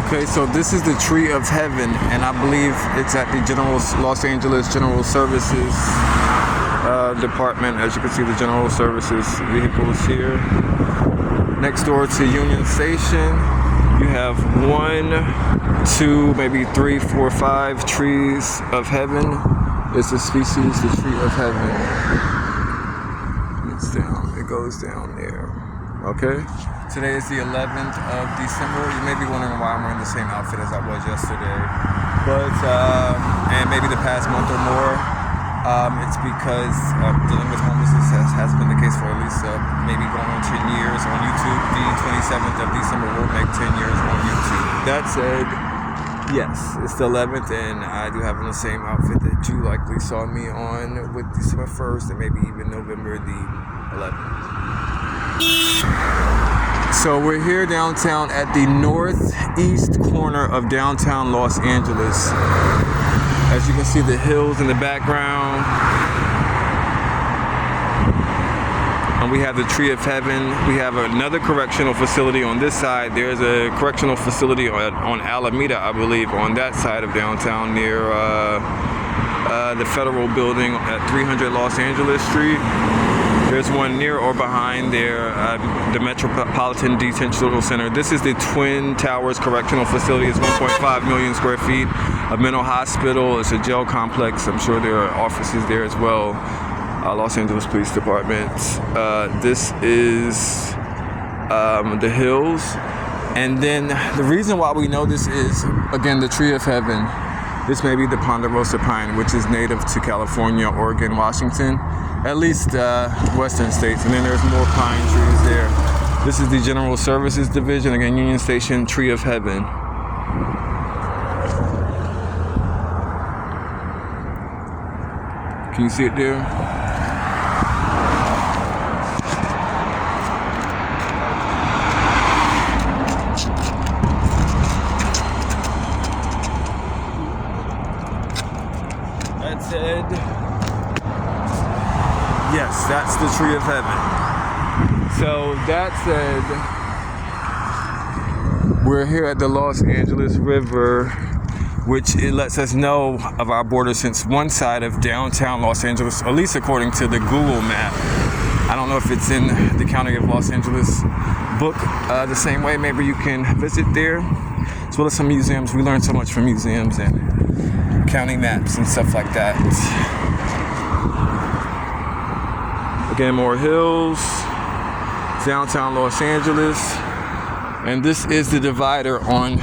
Okay, so this is the Tree of Heaven, and I believe it's at the Los Angeles General Services Department. As you can see, the General Services vehicles here. Next door to Union Station, you have 1, 2, maybe 3, 4, 5 trees of heaven. It's a species, the Tree of Heaven. It's down, it goes down there. Okay? Today is the 11th of December. You may be wondering why I'm wearing the same outfit as I was yesterday. But, and maybe the past month or more, it's because dealing with homelessness has been the case for at least maybe going on 10 years on YouTube. The 27th of December will make 10 years on YouTube. That said, yes, it's the 11th, and I do have on the same outfit that you likely saw me on with December 1st and maybe even November the 11th. So we're here downtown at the northeast corner of downtown Los Angeles. As you can see, the hills in the background. And we have the Tree of Heaven. We have another correctional facility on this side. There's a correctional facility on Alameda, I believe, on that side of downtown near the Federal Building at 300 Los Angeles Street. There's one near or behind there, the Metropolitan Detention Center. This is the Twin Towers Correctional Facility. It's 1.5 million square feet. A mental hospital. It's a jail complex. I'm sure there are offices there as well. Los Angeles Police Department. This is the hills. And then the reason why we know this is, again, the Tree of Heaven. This may be the Ponderosa pine, which is native to California, Oregon, Washington, at least western states. And then there's more pine trees there. This is the General Services Division, again, Union Station, Tree of Heaven. Can you see it there? Yes, that's the Tree of Heaven. So that said, we're here at the Los Angeles River, which it lets us know of our border since one side of downtown Los Angeles, at least according to the Google map. I don't know if it's in the County of Los Angeles book the same way. Maybe you can visit there, as well as some museums. We learn so much from museums and county maps and stuff like that. Again, more hills, downtown Los Angeles, and this is the divider on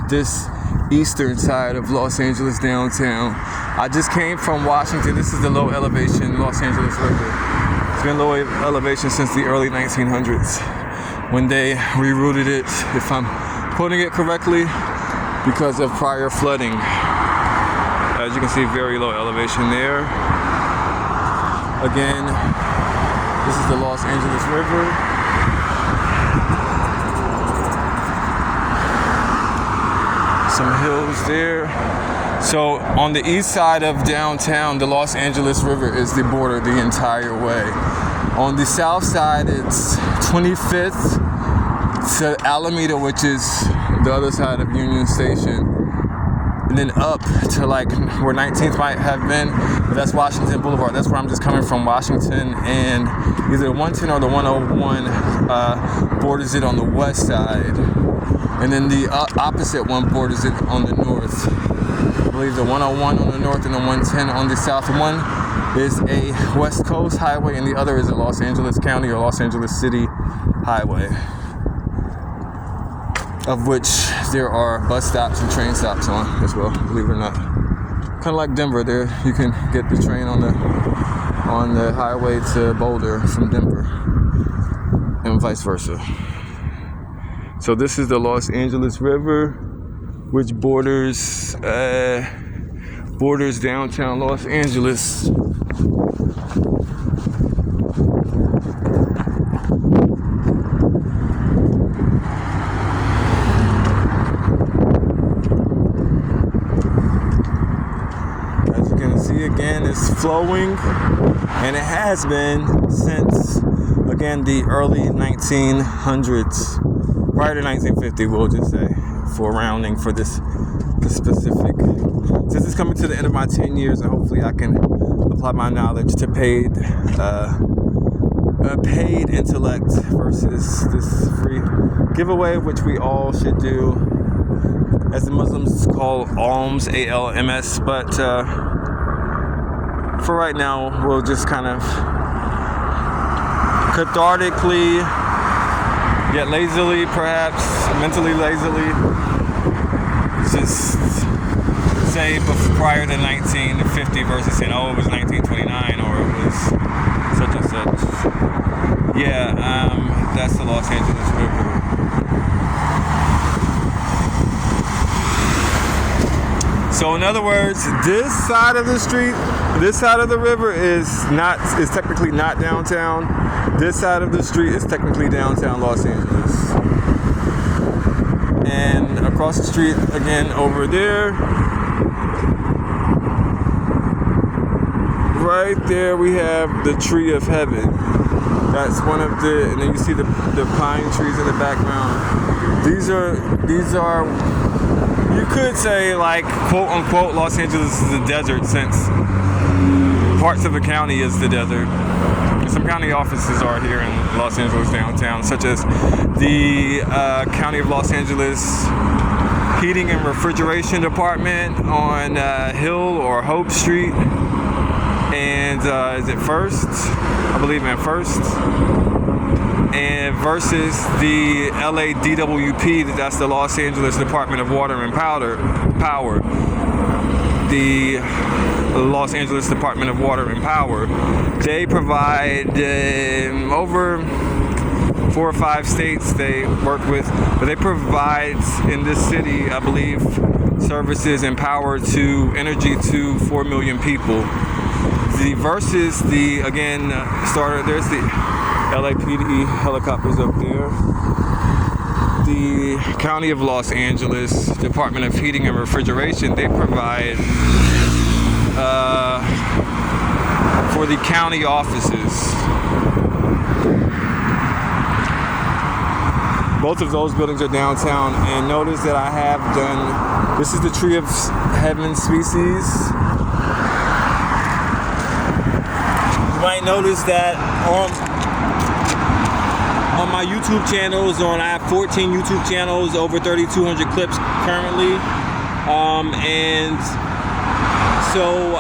this eastern side of Los Angeles downtown. I just came from Washington. This is the low elevation Los Angeles River. It's been low elevation since the early 1900s when they rerouted it, if I'm quoting it correctly, because of prior flooding. As you can see, very low elevation there. Again, this is the Los Angeles River. Some hills there. So on the east side of downtown, the Los Angeles River is the border the entire way. On the south side, it's 25th to Alameda, which is the other side of Union Station. And then up to like where 19th might have been, but that's Washington Boulevard. That's where I'm just coming from, Washington, and either the 110 or the 101 borders it on the west side, and then the opposite one borders it on the north. I believe the 101 on the north and the 110 on the south. One is a West Coast highway, and the other is a Los Angeles County or Los Angeles City highway, of which there are bus stops and train stops on as well, believe it or not. Kind of like Denver, there you can get the train on the highway to Boulder from Denver, and vice versa. So this is the Los Angeles River, which borders downtown Los Angeles. Again, it's flowing, and it has been since, again, the early 1900s, prior to 1950, we'll just say. for rounding for this specific. Since it's coming to the end of my 10 years, and hopefully I can apply my knowledge to paid intellect versus this free giveaway, which we all should do, as the Muslims call alms, ALMS. But for right now, we'll just kind of cathartically, yet lazily, perhaps mentally lazily, just say prior to 1950 versus saying, oh, it was 1929 or it was such and such. Yeah, that's the Los Angeles River. So in other words, this side of the street, this side of the river is technically not downtown. This side of the street is technically downtown Los Angeles. And across the street again over there, right there we have the Tree of Heaven. That's one of the, and then you see the pine trees in the background. These are, you could say, like, quote unquote, Los Angeles is a desert, since parts of the county is the desert. Some county offices are here in Los Angeles downtown, such as the County of Los Angeles Heating and Refrigeration Department on Hill or Hope Street. And is it First? I believe in First. And versus the LADWP, that's the Los Angeles Department of Water and Power. The Los Angeles Department of Water and Power. They provide over 4 or 5 states they work with, but they provide in this city, I believe, services and power to energy to 4 million people. The versus the, again, there's the LAPD helicopters up there. The County of Los Angeles Department of Heating and Refrigeration, they provide for the county offices. Both of those buildings are downtown, and notice that I have done, this is the Tree of Heaven species. You might notice that on my YouTube channels, I have 14 YouTube channels, over 3,200 clips currently, and so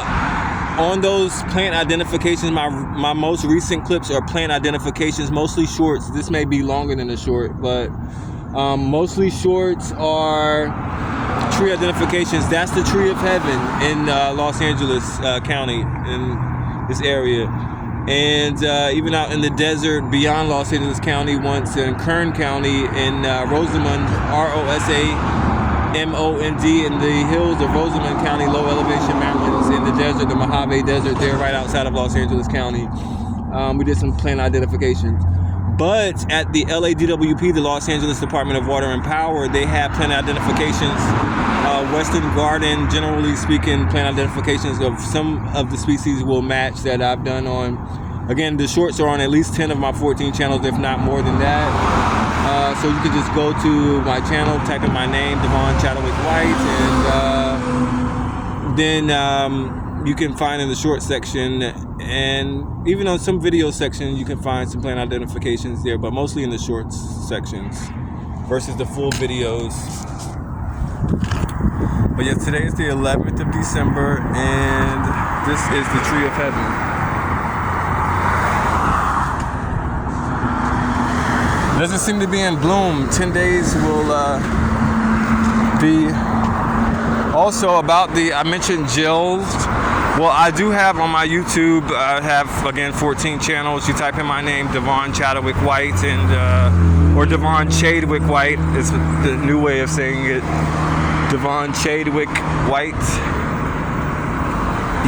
on those plant identifications, my most recent clips are plant identifications, mostly shorts. This may be longer than a short, but mostly shorts are tree identifications. That's the Tree of Heaven in Los Angeles County, in this area. And even out in the desert beyond Los Angeles County, once in Kern County, in Rosamond, Rosamond, in the hills of Rosamond County, low elevation mountains in the desert, the Mojave Desert, there right outside of Los Angeles County. We did some plant identifications. But at the LADWP, the Los Angeles Department of Water and Power, they have plant identifications. Western Garden, generally speaking, plant identifications of some of the species will match that I've done on. Again, the shorts are on at least 10 of my 14 channels, if not more than that. So you can just go to my channel, type in my name, Devon Chadwick White, and then you can find in the short section, and even on some video sections, you can find some plant identifications there, but mostly in the shorts sections versus the full videos. But yeah, today is the 11th of December, and this is the Tree of Heaven. Doesn't seem to be in bloom. 10 days will be also about I mentioned gels. Well, I do have on my YouTube, I have, again, 14 channels. You type in my name, Devon Chadwick White, and or Devon Chadwick White is the new way of saying it. Devon Chadwick White.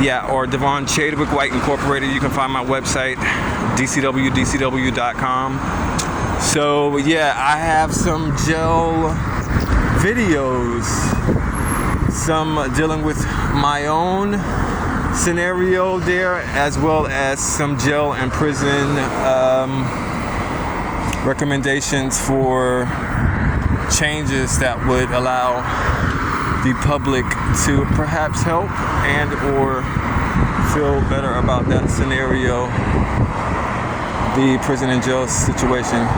Yeah, or Devon Chadwick White Incorporated. You can find my website, dcw.com. So yeah, I have some gel videos, some dealing with my own scenario there, as well as some jail and prison recommendations for changes that would allow the public to perhaps help and or feel better about that scenario. The prison and jail situation.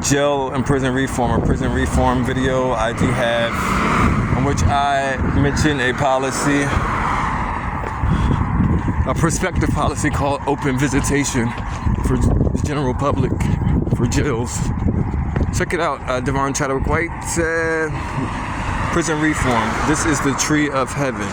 Jail and prison reform, or prison reform video I do have, in which I mention a policy, a prospective policy called open visitation for the general public for jails. Check it out, Devon Chadwick White, prison reform. This is the tree of heaven.